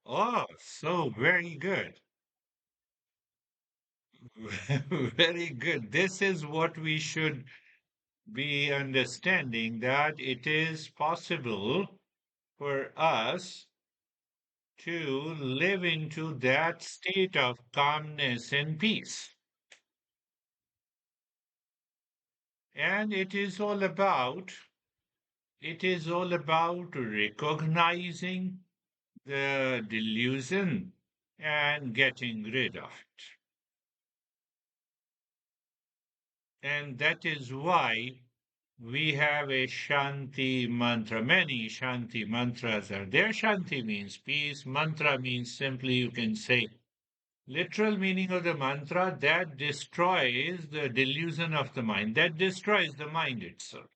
Oh, so very good. Very good. This is what we should be understanding that it is possible for us to live into that state of calmness and peace. And it is all about recognizing the delusion and getting rid of it. And that is why we have a Shanti mantra. Many Shanti mantras are there. Shanti means peace. Mantra means simply you can say literal meaning of the mantra that destroys the delusion of the mind, that destroys the mind itself.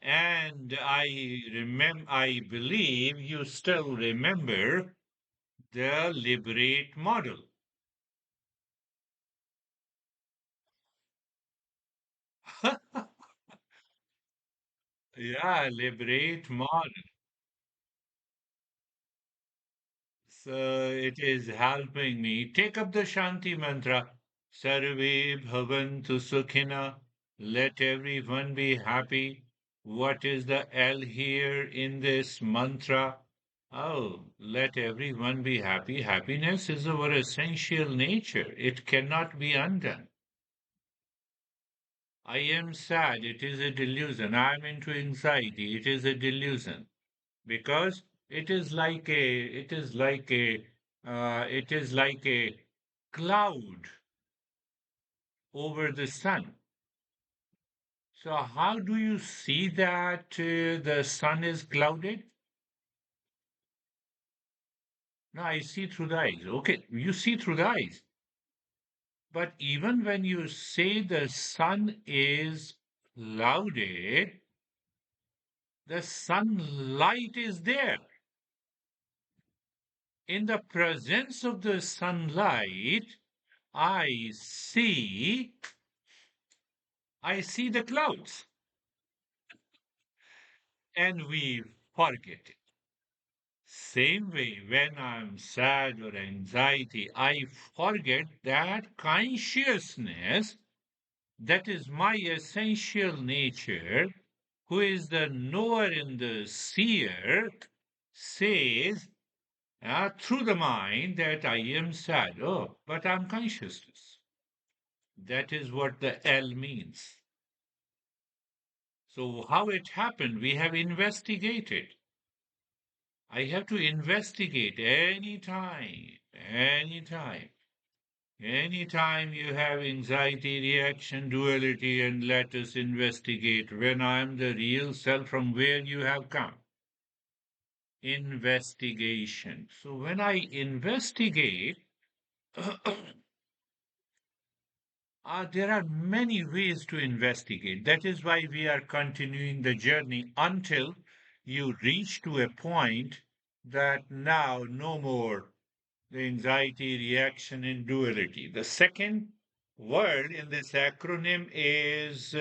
And I believe you still remember the liberate model. Yeah, liberate model. So it is helping me. Take up the Shanti mantra. Sarve bhavantu sukhina. Let everyone be happy. What is the L here in this mantra? Oh, let everyone be happy. Happiness is our essential nature. It cannot be undone. I am sad. It is a delusion. I am into anxiety. It is a delusion. Because it is like a cloud over the sun. So how do you see that the sun is clouded? No, I see through the eyes. Okay, you see through the eyes. But even when you say the sun is clouded, the sunlight is there. In the presence of the sunlight, I see I see the clouds, and we forget it. Same way, when I'm sad or anxiety, I forget that consciousness, that is my essential nature, who is the knower and the seer, says through the mind that I am sad. Oh, but I'm consciousness. That is what the L means. So, how it happened, we have investigated. I have to investigate anytime you have anxiety, reaction, duality, and let us investigate when I am the real self from where you have come. Investigation. So when I investigate, there are many ways to investigate. That is why we are continuing the journey until you reach to a point that now no more the anxiety, reaction, and duality. The second word in this acronym is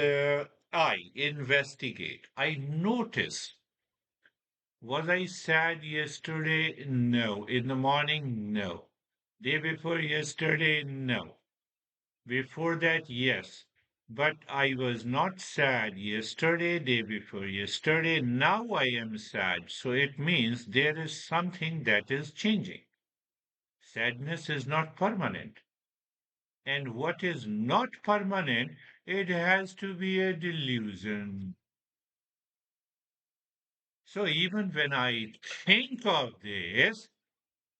investigate. I notice. Was I sad yesterday? No. In the morning? No. Day before yesterday? No. Before that, yes. But I was not sad yesterday, day before yesterday. Now I am sad. So it means there is something that is changing. Sadness is not permanent. And what is not permanent, it has to be a delusion. So even when I think of this,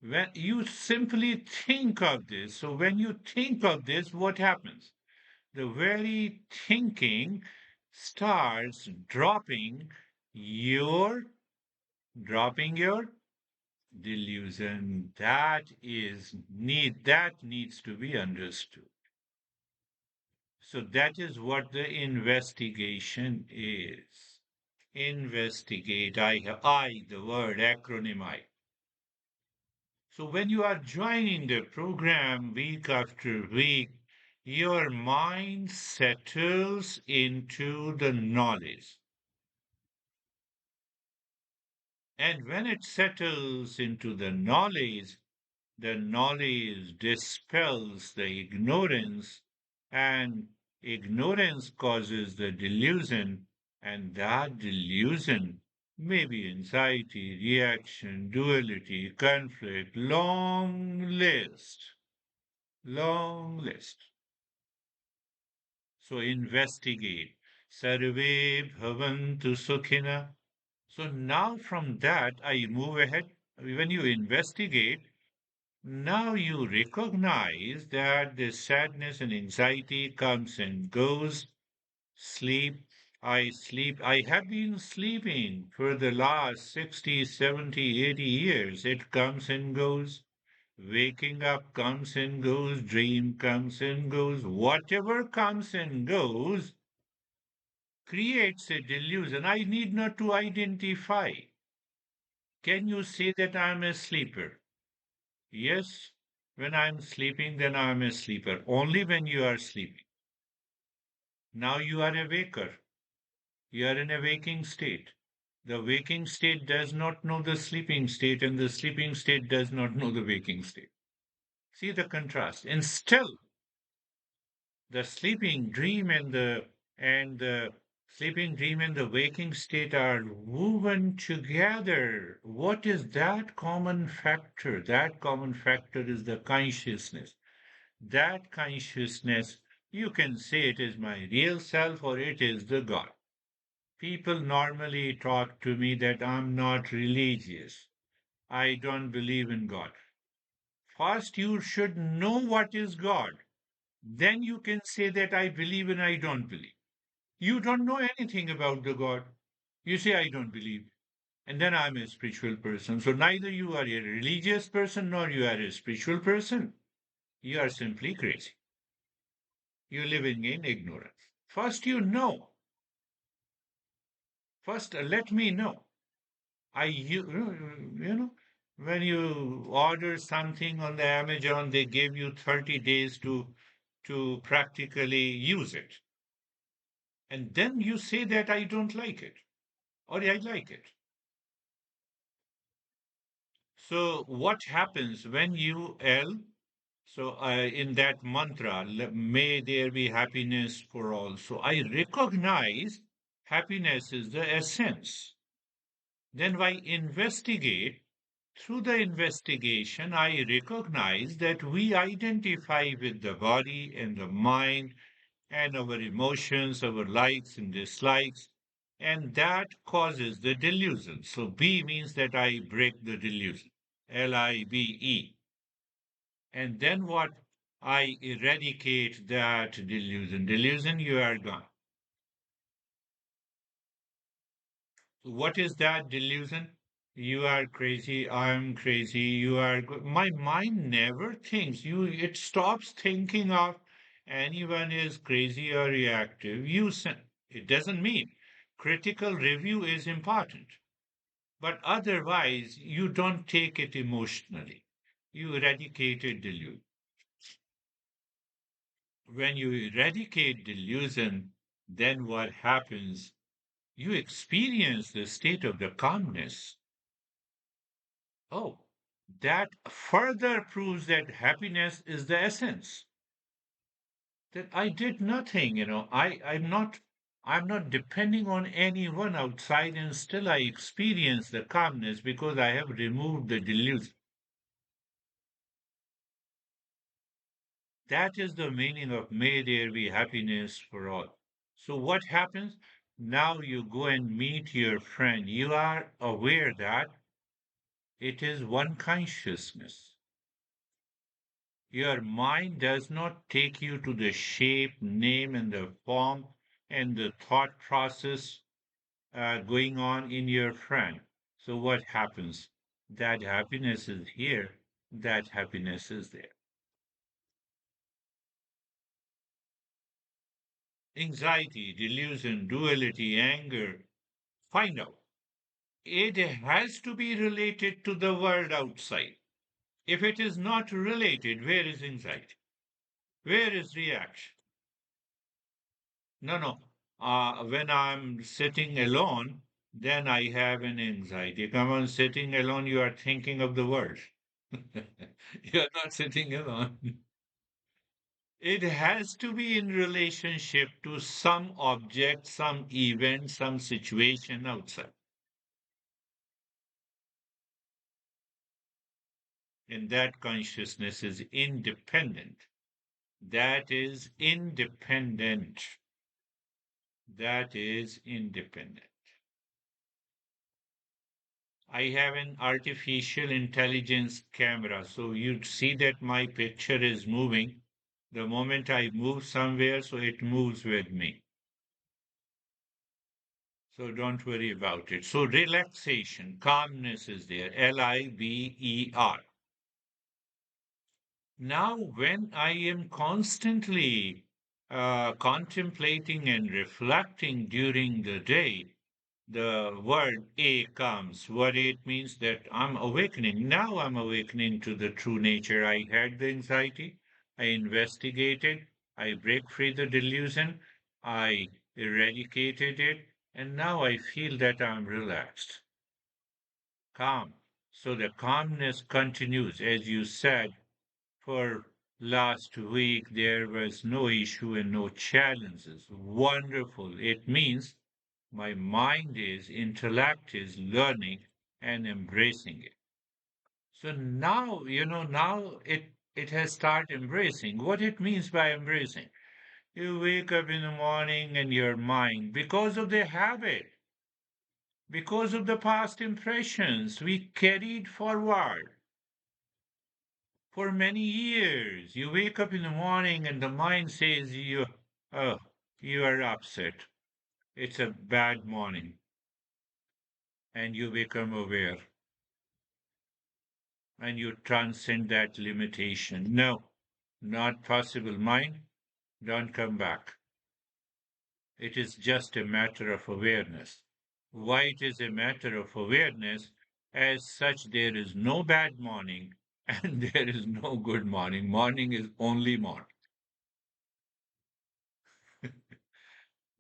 when you simply think of this, so when you think of this, what happens? The very thinking starts your dropping your delusion. That needs to be understood. So that is what the investigation is. Investigate. The word acronym I. So when you are joining the program week after week, your mind settles into the knowledge. And when it settles into the knowledge dispels the ignorance, and ignorance causes the delusion, and that delusion may be anxiety, reaction, duality, conflict, long list. So investigate. Sarve bhavantu sukhina. So now from that, I move ahead. When you investigate, now you recognize that the sadness and anxiety comes and goes. Sleep. I sleep. I have been sleeping for the last 60, 70, 80 years. It comes and goes. Waking up comes and goes. Dream comes and goes. Whatever comes and goes creates a delusion. I need not to identify. Can you say that I'm a sleeper? Yes, when I'm sleeping, then I'm a sleeper. Only when you are sleeping. Now you are a waker. You are in a waking state. The waking state does not know the sleeping state, and the sleeping state does not know the waking state. See the contrast. And still, the sleeping dream and the sleeping dream and the waking state are woven together. What is that common factor? That common factor is the consciousness. That consciousness, you can say it is my real self or it is the God. People normally talk to me that I'm not religious. I don't believe in God. First, you should know what is God. Then you can say that I believe and I don't believe. You don't know anything about the God. You say, I don't believe. And then I'm a spiritual person. So neither you are a religious person nor you are a spiritual person. You are simply crazy. You're living in ignorance. First, you know. First, let me know. When you order something on the Amazon, they give you 30 days to practically use it. And then you say that I don't like it or I like it. So what happens when you L? So in that mantra, may there be happiness for all. So I recognize happiness is the essence. Then I investigate. Through the investigation, I recognize that we identify with the body and the mind and our emotions, our likes and dislikes, and that causes the delusion. So B means that I break the delusion. LIBE. And then what? I eradicate that delusion. Delusion, you are gone. What is that delusion? You are crazy, I'm crazy, you are my mind never thinks. It stops thinking of anyone is crazy or reactive. It doesn't mean critical review is important, but otherwise you don't take it emotionally. You eradicate delusion. When you eradicate delusion, then what happens? You experience the state of the calmness. Oh, that further proves that happiness is the essence. That I did nothing, I'm not depending on anyone outside and still I experience the calmness because I have removed the delusion. That is the meaning of may there be happiness for all. So what happens? Now you go and meet your friend. You are aware that it is one consciousness. Your mind does not take you to the shape, name, and the form and the thought process going on in your friend. So, what happens? That happiness is here, that happiness is there. Anxiety, delusion, duality, anger. Find out. It has to be related to the world outside. If it is not related, where is anxiety? Where is reaction? No, no. When I'm sitting alone, then I have an anxiety. Come on, sitting alone, you are thinking of the world. You are not sitting alone. It has to be in relationship to some object, some event, some situation outside. And that consciousness is independent. That is independent. That is independent. I have an artificial intelligence camera, so you see that my picture is moving. The moment I move somewhere, so it moves with me. So don't worry about it. So relaxation, calmness is there. Liber. Now, when I am constantly contemplating and reflecting during the day, the word A comes. What it means that I'm awakening. Now I'm awakening to the true nature. I had the anxiety. I investigated. I break free the delusion. I eradicated it. And now I feel that I'm relaxed, calm. So the calmness continues. As you said, for last week there was no issue and no challenges. Wonderful. It means my mind is, intellect is learning and embracing it. So now, now it has started embracing. What it means by embracing. You wake up in the morning and your mind, because of the habit, because of the past impressions we carried forward for many years. You wake up in the morning and the mind says oh, you are upset. It's a bad morning. And you become aware and you transcend that limitation. No, not possible. Mind, don't come back. It is just a matter of awareness. Why it is a matter of awareness? As such, there is no bad morning and there is no good morning. Morning is only morning.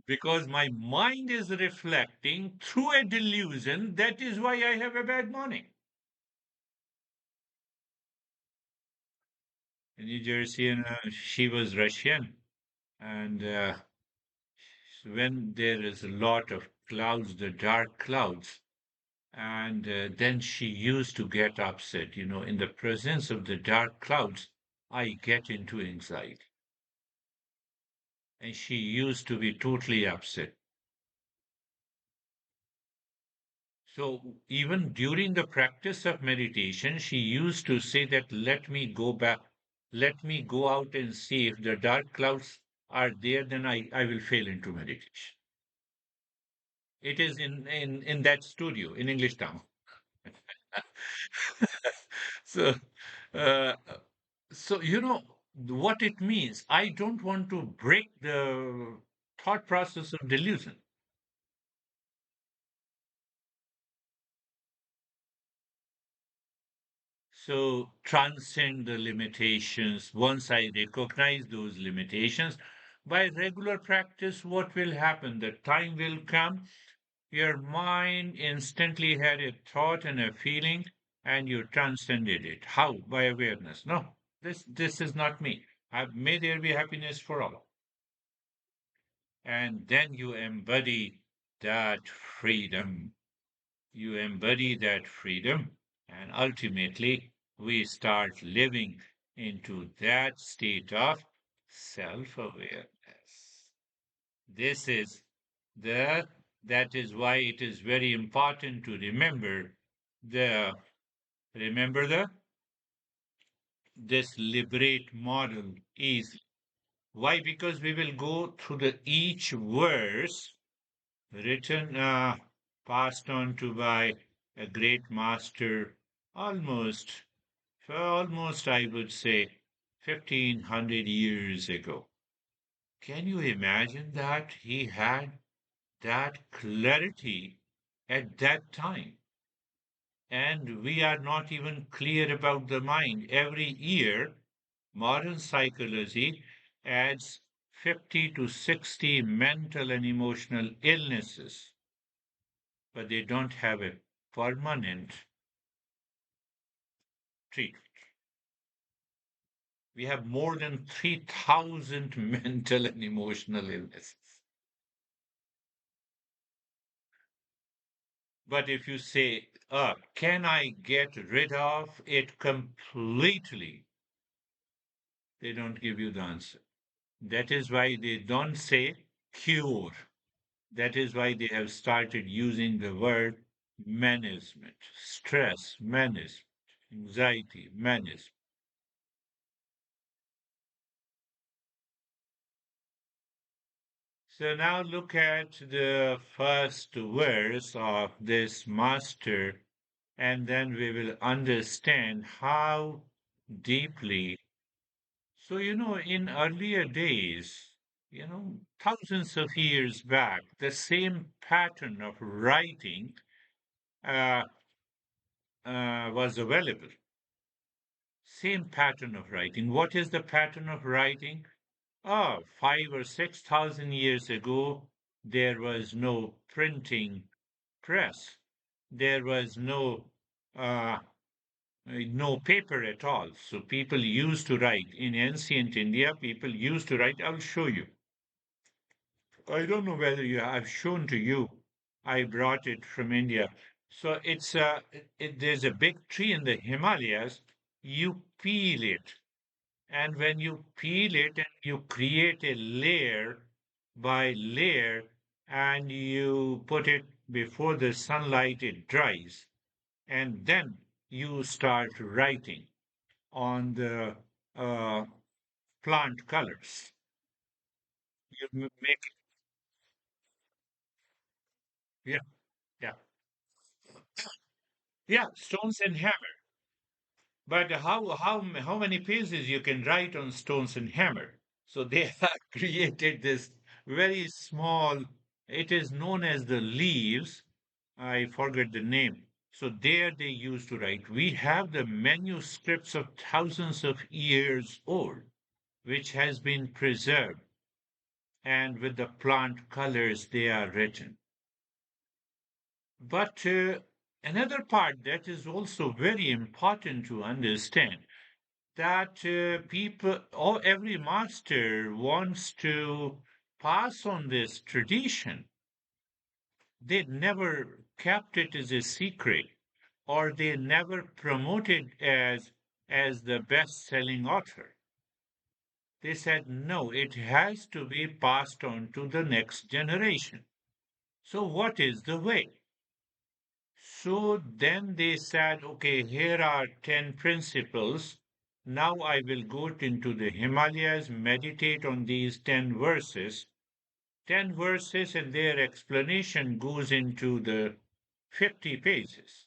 Because my mind is reflecting through a delusion. That is why I have a bad morning. In New Jersey, and she was Russian, and when there is a lot of clouds, the dark clouds, and then she used to get upset. In the presence of the dark clouds, I get into anxiety, and she used to be totally upset. So even during the practice of meditation, she used to say that, let me go back, let me go out and see if the dark clouds are there, then I will fail into meditation. It is in that studio in English Town. So, uh, so what it means. I don't want to break the thought process of delusion. So transcend the limitations. Once I recognize those limitations, by regular practice, what will happen? The time will come. Your mind instantly had a thought and a feeling, and you transcended it. How? By awareness. No, this is not me. May there be happiness for all. And then you embody that freedom. You embody that freedom, and ultimately we start living into that state of self awareness. This is the that is why it is very important to the remember the this liberate model is why, because we will go through the each verse written, passed on to by a great master, almost, almost, I would say, 1500 years ago. Can you imagine that he had that clarity at that time? And we are not even clear about the mind. Every year, modern psychology adds 50 to 60 mental and emotional illnesses but they don't have a permanent treatment. We have more than 3,000 mental and emotional illnesses. But if you say, can I get rid of it completely? They don't give you the answer. That is why they don't say cure. That is why they have started using the word management, stress management, anxiety management. So now look at the first verse of this master, and then we will understand how deeply. So, in earlier days, thousands of years back, the same pattern of writing uh, was available. Same pattern of writing. What is the pattern of writing? 5 or 6,000 years ago, there was no printing press. There was no paper at all. So people used to write. In ancient India, people used to write. I'll show you. I don't know whether I've shown to you. I brought it from India. So there's a big tree in the Himalayas. You peel it, and when you peel it and you create a layer by layer, and you put it before the sunlight, it dries, and then you start writing on the uh, plant colors. You make yeah, yeah, yeah, stones and hammer. But how many pages you can write on stones and hammer? So they have created this very small. It is known as the leaves. I forget the name. So there they used to write. We have the manuscripts of thousands of years old, which has been preserved, and with the plant colors they are written. But another part that is also very important to understand, that people or every master wants to pass on this tradition. They never kept it as a secret, or they never promoted as the best-selling author. They said no, it has to be passed on to the next generation. So what is the way? So then they said, okay, here are 10 principles. Now I will go into the Himalayas, meditate on these 10 verses. 10 verses, and their explanation goes into the 50 pages.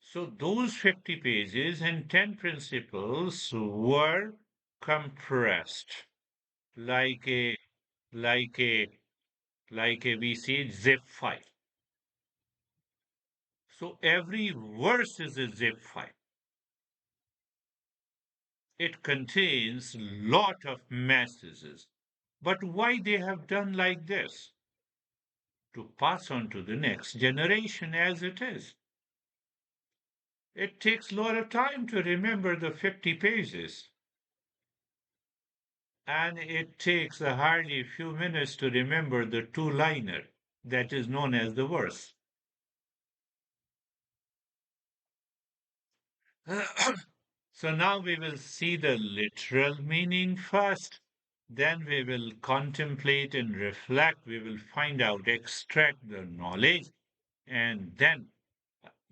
So those 50 pages and 10 principles were compressed like a like a we see zip file. So every verse is a zip file. It contains lot of messages. But why they have done like this? To pass on to the next generation as it is. It takes a lot of time to remember the 50 pages. And it takes a hardly few minutes to remember the two-liner that is known as the verse. So now we will see the literal meaning first. Then we will contemplate and reflect. We will find out, extract the knowledge, and then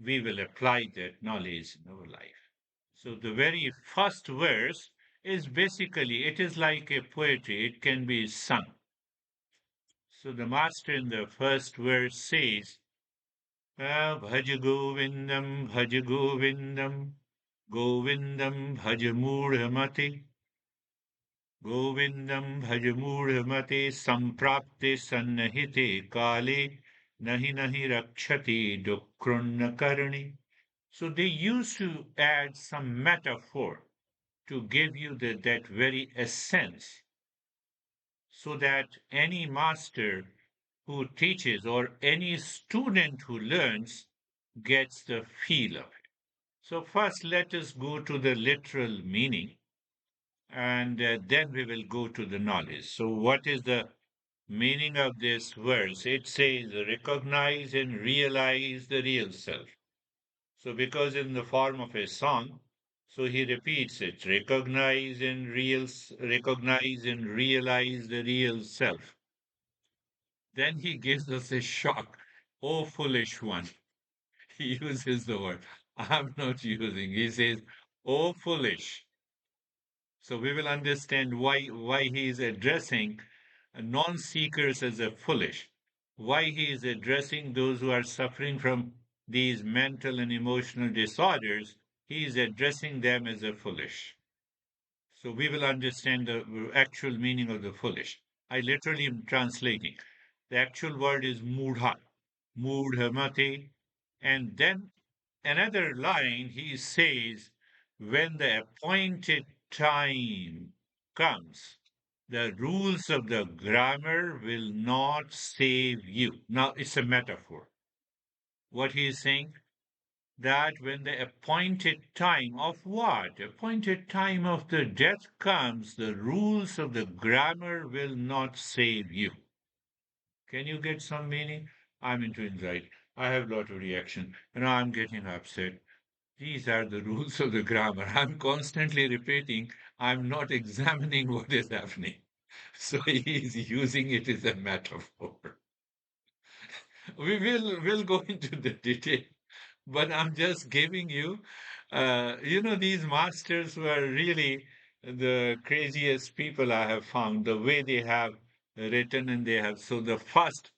we will apply that knowledge in our life. So the very first verse is basically, it is like a poetry. It can be sung. So the master in the first verse says, Bhaj Govindam, Bhaj Govindam, Govindam Bhaj Murhamati, Govindam Bhaj Murhamati, Samprapte Sannahite Kale, Nahi Nahi Rakshati Dukrunna Karni. So they used to add some metaphor to give you that very essence, so that any master who teaches or any student who learns gets the feel of it. So, first, let us go to the literal meaning and then we will go to the knowledge. So, what is the meaning of this verse? It says, recognize and realize the real self. So, because in the form of a song, so he repeats it, recognize and realize the real self. Then he gives us a shock. Oh, foolish one. He uses the word. I'm not using. He says, oh, foolish. So we will understand why he is addressing non-seekers as a foolish, why he is addressing those who are suffering from these mental and emotional disorders. He is addressing them as a foolish. So we will understand the actual meaning of the foolish. I literally am translating. The actual word is mudha, mudhamate. And then another line he says, when the appointed time comes, the rules of the grammar will not save you. Now it's a metaphor. What he is saying, that when the appointed time of what? Appointed time of the death comes, the rules of the grammar will not save you. Can you get some meaning? I'm into anxiety. I have a lot of reaction. I'm getting upset. These are the rules of the grammar. I'm constantly repeating. I'm not examining what is happening. So he is using it as a metaphor. We'll go into the detail, but I'm just giving you, these masters who are really the craziest people I have found, the way they have written and they have. So the first,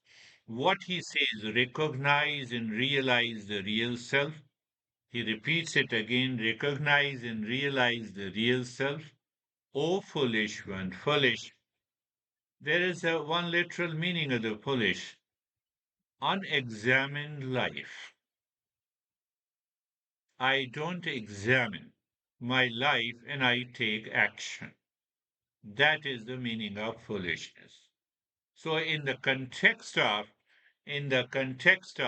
what he says, recognize and realize the real self. He repeats it again, recognize and realize the real self. O foolish one, foolish. There is one literal meaning of the foolish, unexamined life. I don't examine my life and I take action. That is the meaning of foolishness. So in the context of, in the context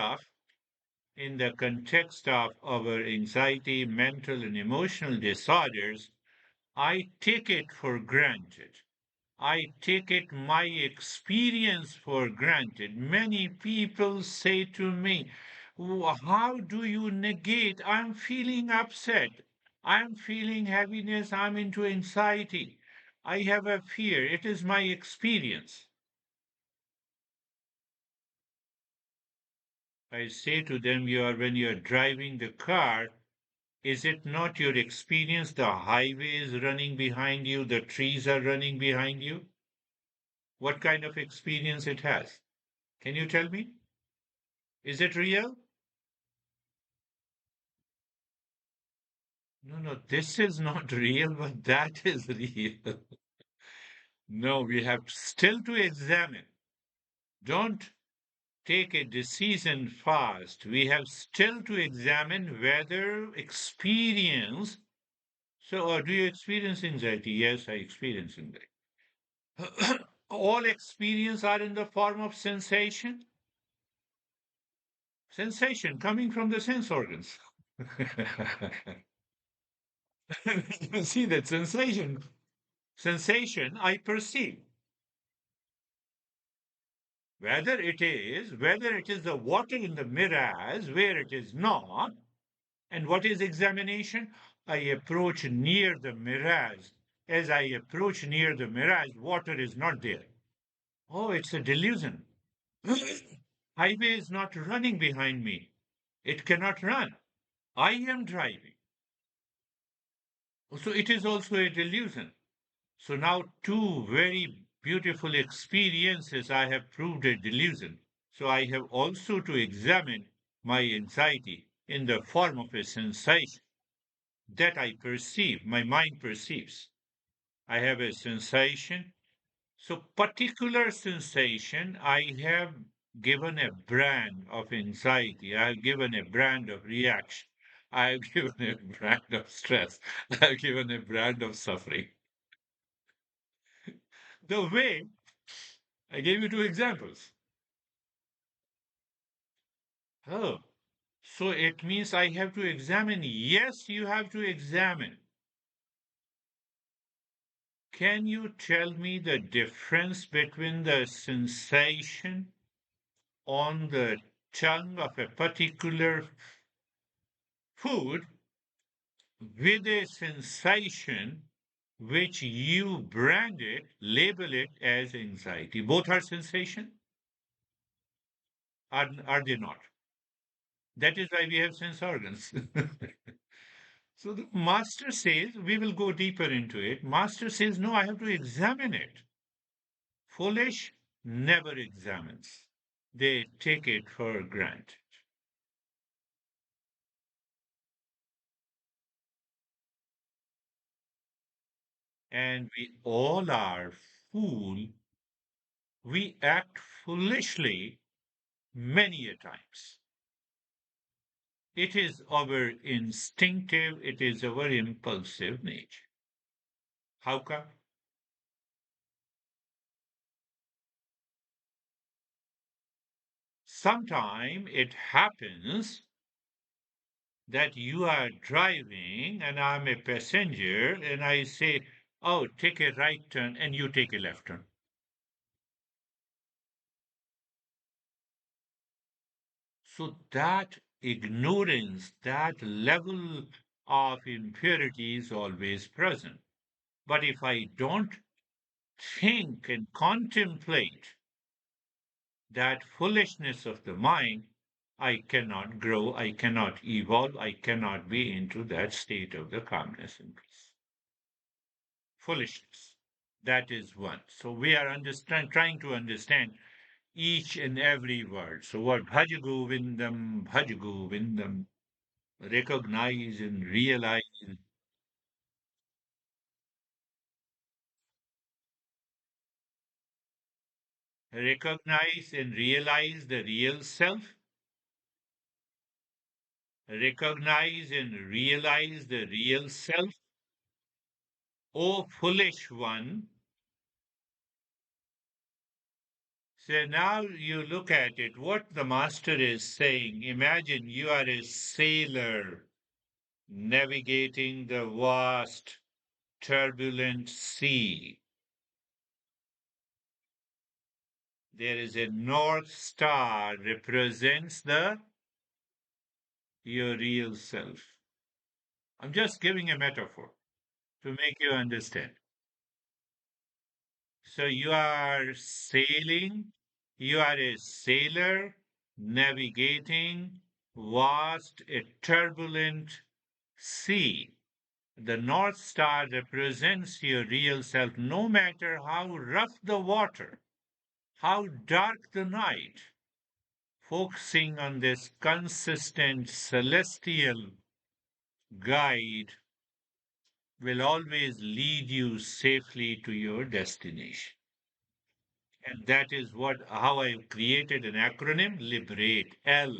of our anxiety, mental and emotional disorders, I take it for granted. I take it my experience for granted. Many people say to me, how do you negate? I'm feeling upset. I'm feeling heaviness. I'm into anxiety. I have a fear. It is my experience. I say to them, when you are driving the car, is it not your experience? The highway is running behind you, the trees are running behind you. What kind of experience it has? Can you tell me? Is it real? No, no, this is not real, but that is real. No, we have still to examine. Don't take a decision fast. We have still to examine whether experience. So, do you experience anxiety? Yes, I experience anxiety. All experience are in the form of sensation. Sensation coming from the sense organs. You see that sensation. Sensation I perceive. Whether it is the water in the mirrors, where it is not, and what is examination? I approach near the mirrors. As I approach near the mirrors, water is not there. Oh, it's a delusion. Highway is not running behind me. It cannot run. I am driving. So it is also a delusion. So now two very beautiful experiences I have proved a delusion. So I have also to examine my anxiety in the form of a sensation that I perceive, my mind perceives. I have a sensation. So particular sensation, I have given a brand of anxiety. I have given a brand of reaction. I have given a brand of stress. I have given a brand of suffering. The way I gave you two examples. Oh, so it means I have to examine. Yes, you have to examine. Can you tell me the difference between the sensation on the tongue of a particular food with a sensation which you brand it, label it as anxiety? Both are sensation, are they not? That is why we have sense organs. So the master says, we will go deeper into it. Master says, no, I have to examine it. Foolish never examines. They take it for granted. And we all are fool. We act foolishly many a times. It is our instinctive, it is our impulsive nature. How come? Sometime it happens that you are driving and I'm a passenger and I say, oh, take a right turn and you take a left turn. So that ignorance, that level of impurity is always present. But if I don't think and contemplate that foolishness of the mind, I cannot grow, I cannot evolve, I cannot be into that state of the calmness and peace. Foolishness. That is one. So we are trying to understand each and every word. So what Bhaj Govindam, recognize and realize, recognize and realize the real self, recognize and realize the real self. O foolish one. So now you look at it, what the master is saying. Imagine you are a sailor navigating the vast, turbulent sea. There is a north star represents the your real self. I'm just giving a metaphor to make you understand. So you are sailing, you are a sailor navigating vast, a turbulent sea. The North Star represents your real self, no matter how rough the water, how dark the night. Focusing on this consistent celestial guide will always lead you safely to your destination. And that is what how I created an acronym Liberate L.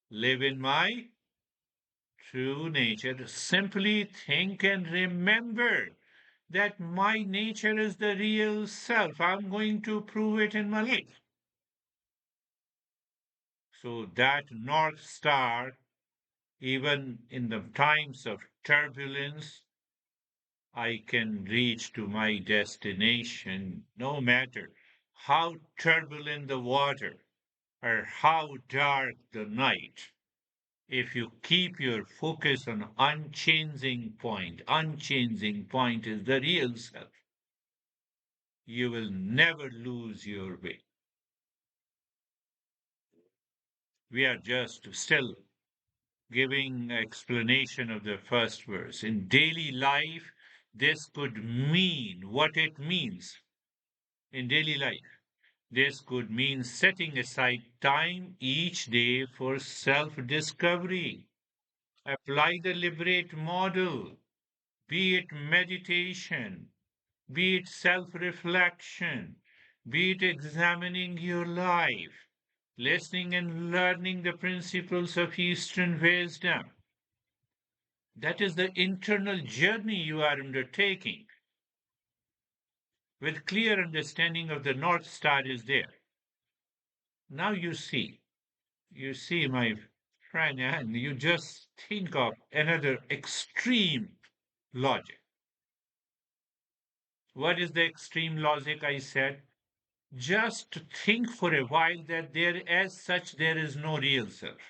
Live in my true nature. Simply think and remember that my nature is the real self. I'm going to prove it in my life. So that North Star, even in the times of turbulence, I can reach to my destination no matter how turbulent the water or how dark the night. If you keep your focus on unchanging point is the real self. You will never lose your way. We are just still giving explanation of the first verse. In daily life, this could mean what it means in daily life. This could mean setting aside time each day for self discovery. Apply the liberate model, be it meditation, be it self reflection, be it examining your life, listening and learning the principles of Eastern wisdom. That is the internal journey you are undertaking with clear understanding of the North Star is there. Now you see, You see, my friend, and you just think of another extreme logic. What is the extreme logic I said? Just to think for a while that there, as such, there is no real self,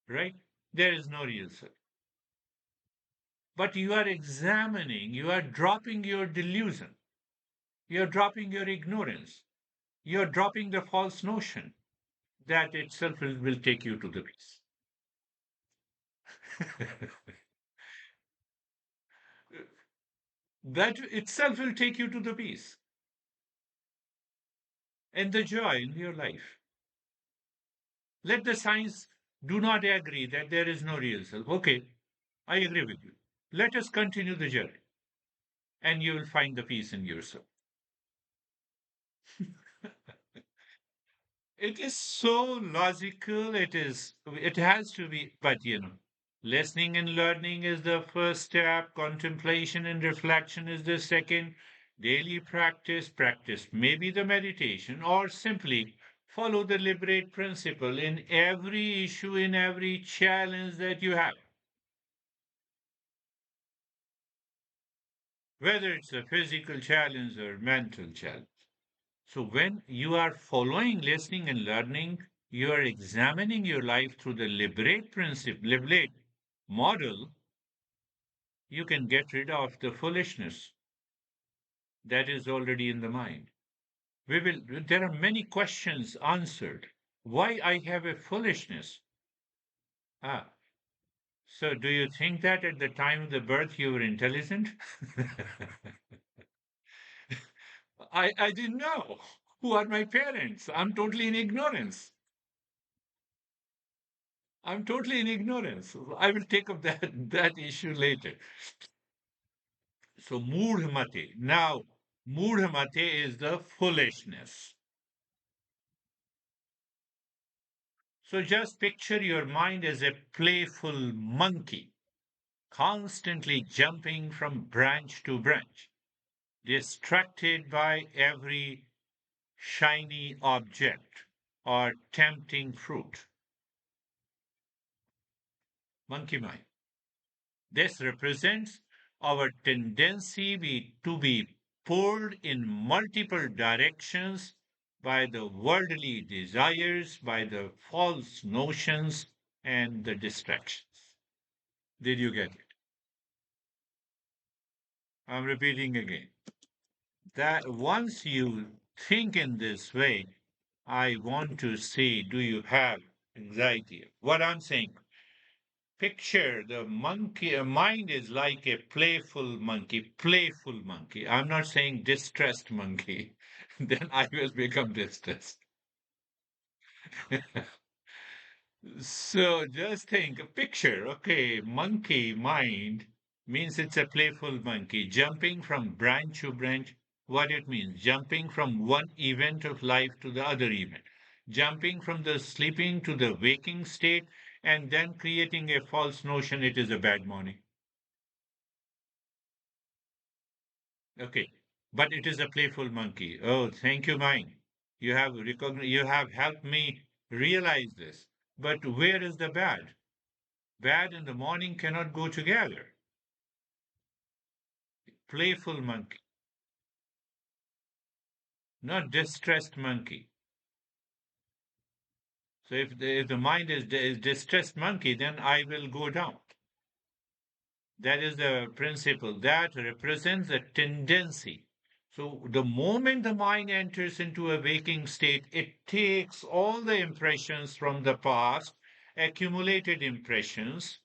right? There is no real self. But you are examining, you are dropping your delusion, you are dropping your ignorance, you are dropping the false notion that itself will take you to the peace. That itself will take you to the peace and the joy in your life. Let the science do not agree that there is no real self. Okay, I agree with you. Let us continue the journey and you will find the peace in yourself. It is so logical. It has to be, but listening and learning is the first step. Contemplation and reflection is the second. Daily practice, maybe the meditation, or simply follow the liberate principle in every issue, in every challenge that you have, whether it's a physical challenge or mental challenge. So when you are following, listening, and learning, you are examining your life through the liberate principle, liberate model, you can get rid of the foolishness that is already in the mind. There are many questions answered. Why I have a foolishness? Ah, so do you think that at the time of the birth you were intelligent? I didn't know. Who are my parents? I'm totally in ignorance. I'm totally in ignorance. I will take up that issue later. So mudhamate. Now, mudhamate is the foolishness. So just picture your mind as a playful monkey, constantly jumping from branch to branch, distracted by every shiny object or tempting fruit. Monkey mind. This represents our tendency to be pulled in multiple directions by the worldly desires, by the false notions, and the distractions. Did you get it? I'm repeating again. That once you think in this way, I want to say, do you have anxiety? What I'm saying, picture the monkey, mind is like a playful monkey. I'm not saying distressed monkey. Then I will become distressed. So just think, a picture, okay, monkey mind means it's a playful monkey jumping from branch to branch. What it means, jumping from one event of life to the other event, jumping from the sleeping to the waking state, and then creating a false notion it is a bad morning. Okay, but it is a playful monkey. Oh, thank you, mind. You have helped me realize this. But where is the bad? Bad and the morning cannot go together. Playful monkey, not distressed monkey. So if the mind is distressed monkey, then I will go down. That is the principle that represents a tendency. So the moment the mind enters into a waking state, it takes all the impressions from the past, accumulated impressions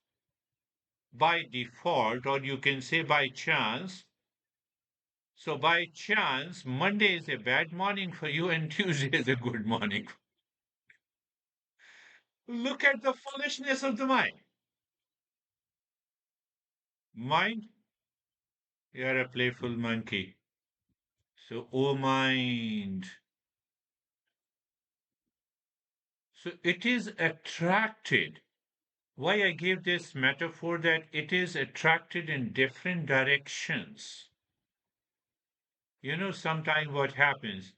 by default, or you can say by chance. So by chance, Monday is a bad morning for you and Tuesday is a good morning. Look at the foolishness of the mind. Mind, you are a playful monkey. So, oh mind. So it is attracted. Why I gave this metaphor that it is attracted in different directions. Sometimes what happens?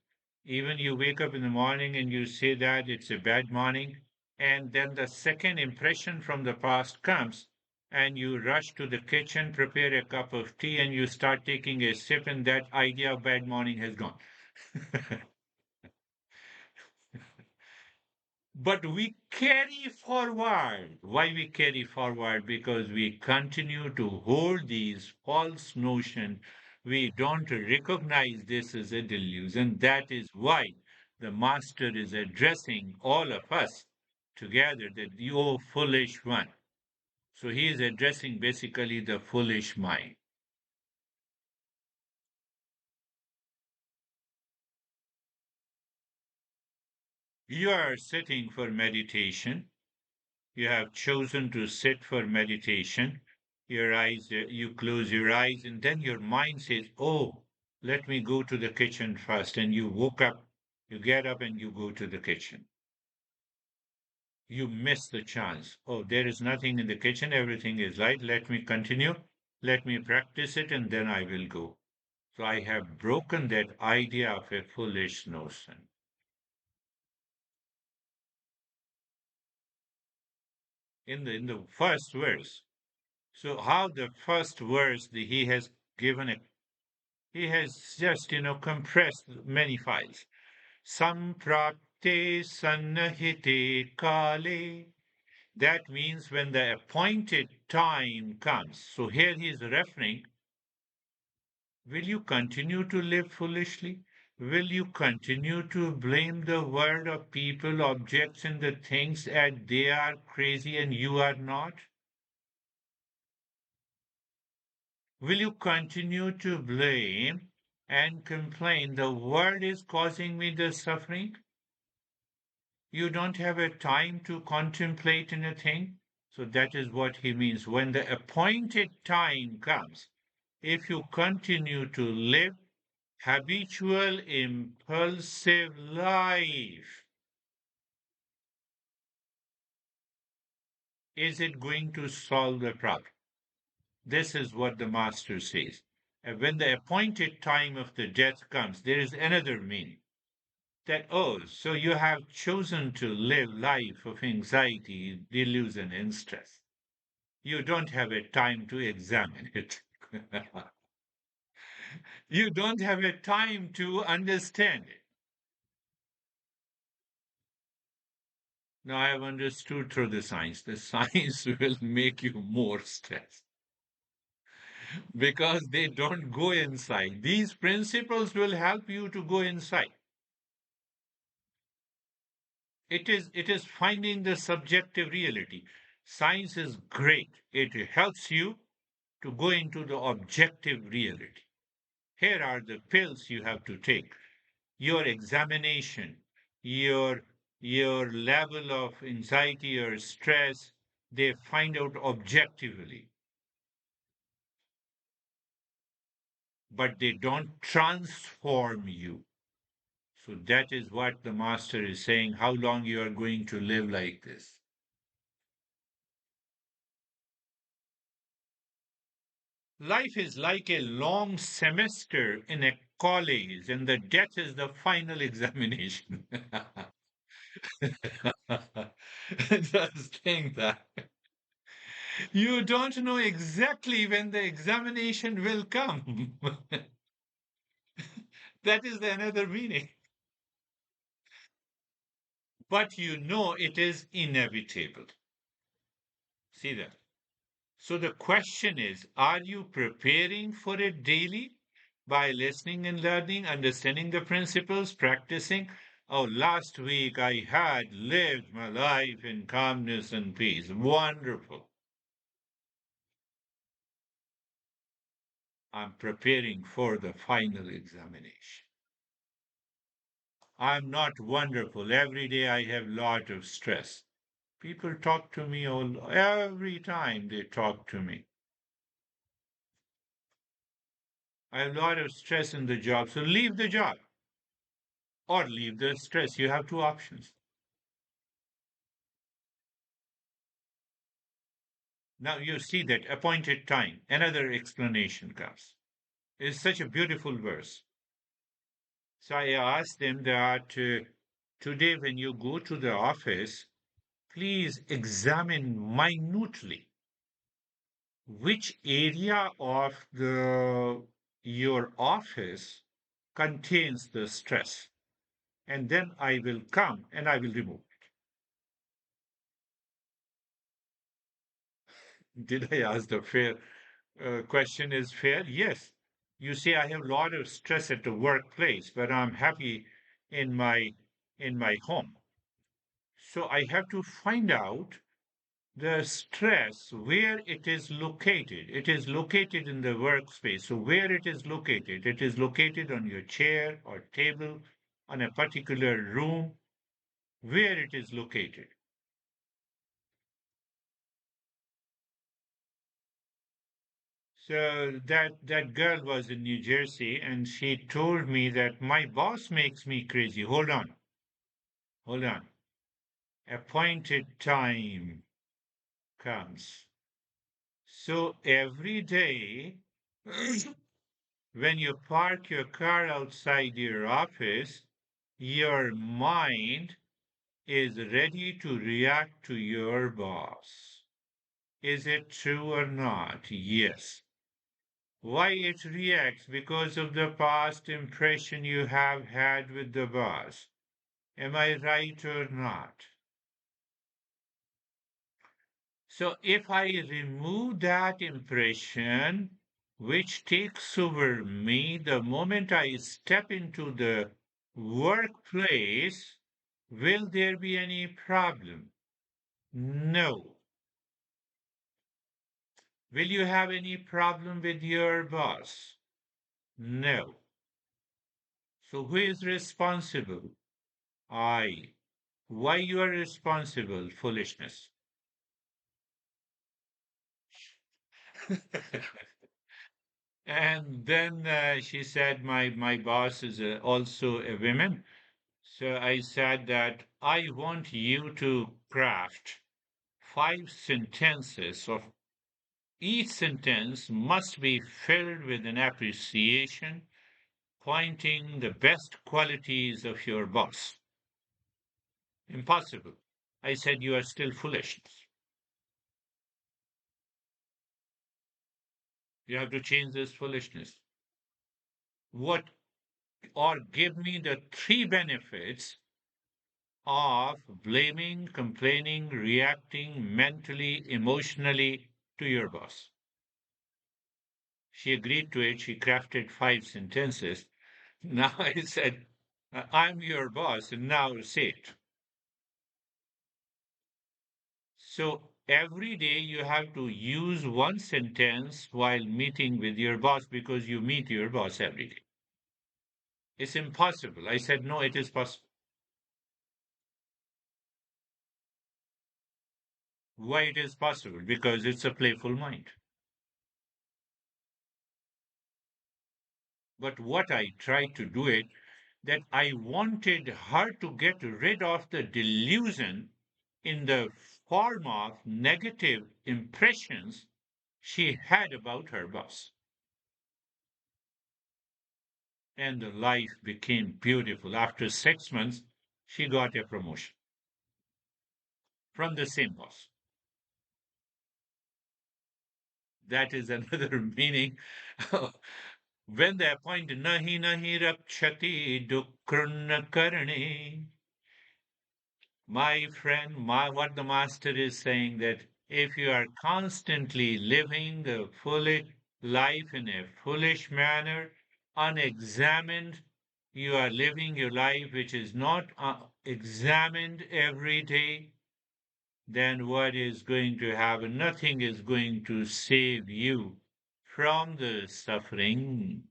Even you wake up in the morning and you say that it's a bad morning, and then the second impression from the past comes, and you rush to the kitchen, prepare a cup of tea, and you start taking a sip, and that idea of bad morning has gone. But we carry forward. Why we carry forward? Because we continue to hold these false notions. We don't recognize this as a delusion. That is why the Master is addressing all of us together, that you foolish one. So he is addressing basically the foolish mind. You are sitting for meditation. You have chosen to sit for meditation. Your eyes, you close your eyes, and then your mind says, "Oh, let me go to the kitchen first." And you woke up, you get up, and you go to the kitchen. You miss the chance. Oh, there is nothing in the kitchen. Everything is right. Let me continue. Let me practice it, and then I will go. So I have broken that idea of a foolish notion. In the first verse. So how the first verse he has given a he has just compressed many files. Samprapte sannahite kale. That means when the appointed time comes. So here he is referring, will you continue to live foolishly? Will you continue to blame the world of people, objects, and the things that they are crazy and you are not? Will you continue to blame and complain the world is causing me the suffering? You don't have a time to contemplate anything. So that is what he means. When the appointed time comes, if you continue to live habitual, impulsive life, is it going to solve the problem? This is what the master says. And when the appointed time of the death comes, there is another meaning. That, oh, so you have chosen to live life of anxiety, delusion, and stress. You don't have a time to examine it. You don't have a time to understand it. Now I have understood through the science. The science will make you more stressed because they don't go inside. These principles will help you to go inside. It is finding the subjective reality. Science is great. It helps you to go into the objective reality. Here are the pills you have to take. Your examination, your your level of anxiety or stress, they find out objectively, but they don't transform you. So that is what the master is saying, how long you are going to live like this. Life is like a long semester in a college, and the death is the final examination. Just think that. You don't know exactly when the examination will come. That is the another meaning. But you know it is inevitable. See that? So the question is, are you preparing for it daily by listening and learning, understanding the principles, practicing? Oh, last week I had lived my life in calmness and peace. Wonderful. I'm preparing for the final examination. I'm not wonderful. Every day I have lot of stress. People talk to me every time they talk to me. I have a lot of stress in the job. So leave the job or leave the stress. You have two options. Now you see that appointed time. Another explanation comes. It's such a beautiful verse. So I asked them that today, when you go to the office, please examine minutely which area of your office contains the stress, and then I will come and I will remove it. Did I ask the fair question? Is fair? Yes. You say I have a lot of stress at the workplace, but I'm happy in my home. So I have to find out the stress where it is located. It is located in the workspace. So where it is located on your chair or table, on a particular room, where it is located. So that girl was in New Jersey, and she told me that my boss makes me crazy. Hold on. Appointed time comes. So every day, when you park your car outside your office, your mind is ready to react to your boss. Is it true or not? Yes. Why it reacts? Because of the past impression you have had with the boss. Am I right or not? So if I remove that impression, which takes over me the moment I step into the workplace, will there be any problem? No. Will you have any problem with your boss? No. So who is responsible? I. Why you are responsible? Foolishness. And then she said, my boss is also a woman. So I said that I want you to craft 5 sentences of each sentence must be filled with an appreciation, pointing the best qualities of your boss. Impossible. I said, you are still foolish. You have to change this foolishness. What, or give me the 3 benefits of blaming, complaining, reacting mentally, emotionally to your boss. She agreed to it. She crafted 5 sentences. Now I said, I'm your boss, and now say it. So every day you have to use one sentence while meeting with your boss because you meet your boss every day. It's impossible. I said, no, it is possible. Why it is possible? Because it's a playful mind. But what I tried to do it, that I wanted her to get rid of the delusion in the form of negative impressions she had about her boss. And the life became beautiful. After 6 months, she got a promotion from the same boss. That is another meaning. When they appoint nahi nahi rakshati dukrunna karne, my friend, what the master is saying that if you are constantly living a foolish life in a foolish manner, unexamined, you are living your life which is not examined every day, then what is going to happen? Nothing is going to save you from the suffering.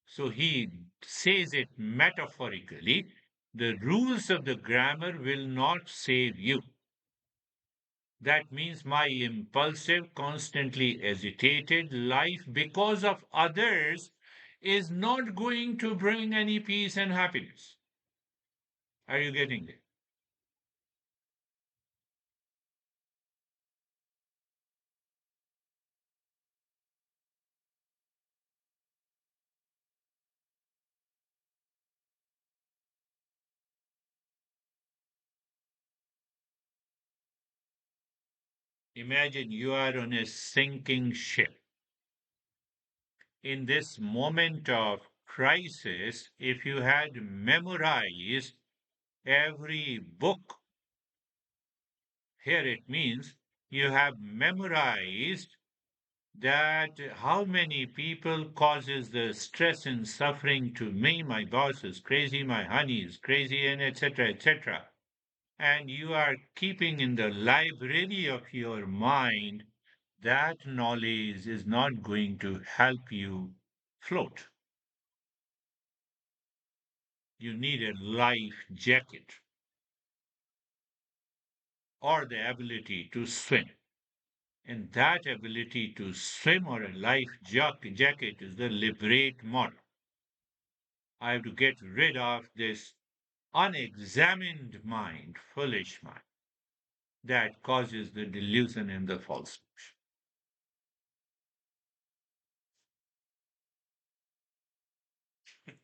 So he says it metaphorically. The rules of the grammar will not save you. That means my impulsive, constantly agitated life because of others is not going to bring any peace and happiness. Are you getting it? Imagine you are on a sinking ship. In this moment of crisis, if you had memorized every book, here it means you have memorized that how many people causes the stress and suffering to me, my boss is crazy, my honey is crazy, and etc., etc. And you are keeping in the library of your mind, that knowledge is not going to help you float. You need a life jacket or the ability to swim. And that ability to swim or a life jacket is the liberate model. I have to get rid of this unexamined mind, foolish mind, that causes the delusion and the false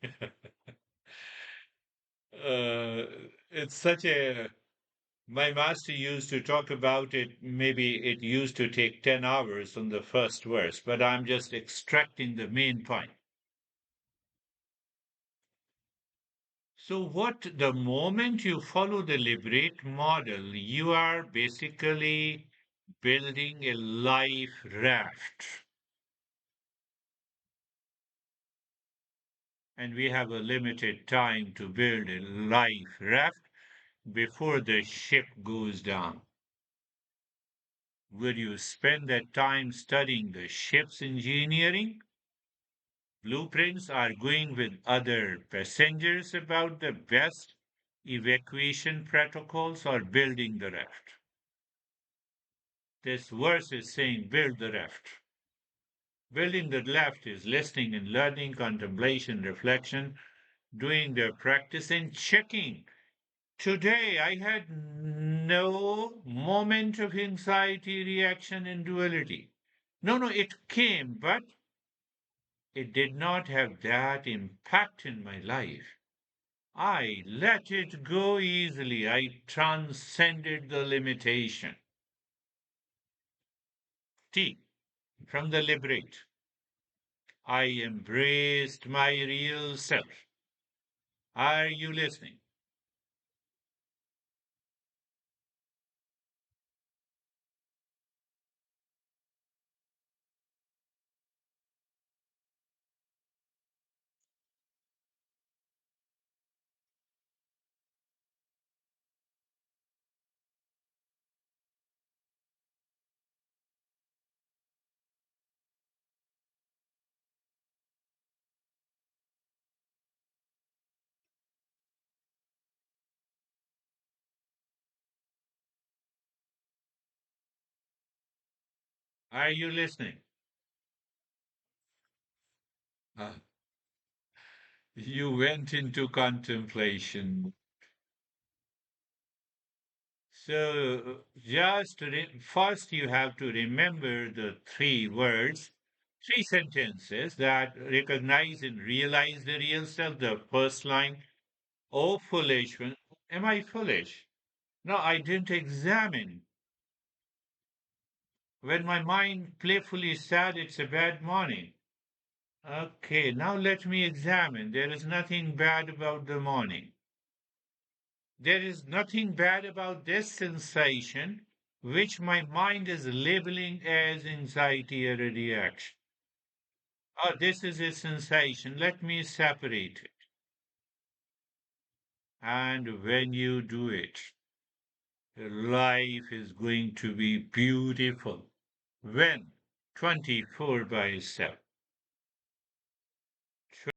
notion. It's such a. My master used to talk about it. Maybe it used to take 10 hours on the first verse, but I'm just extracting the main point. So, what the moment you follow the liberate model, you are basically building a life raft. And we have a limited time to build a life raft before the ship goes down. Will you spend that time studying the ship's engineering? Blueprints are going with other passengers about the best evacuation protocols or building the raft. This verse is saying build the raft. Building the raft is listening and learning, contemplation, reflection, doing the practice and checking. Today I had no moment of anxiety, reaction, and duality. No, it came, but it did not have that impact in my life. I let it go easily. I transcended the limitation. T, from the liberate. I embraced my real self. Are you listening? Are you listening? Ah, you went into contemplation. So, first, you have to remember the three words, three sentences that recognize and realize the real self. The first line, oh, foolish one. Am I foolish? No, I didn't examine. When my mind playfully said it's a bad morning. Okay, now let me examine. There is nothing bad about the morning. There is nothing bad about this sensation, which my mind is labeling as anxiety or a reaction. Oh, this is a sensation. Let me separate it. And when you do it, your life is going to be beautiful. When? 24 by 7.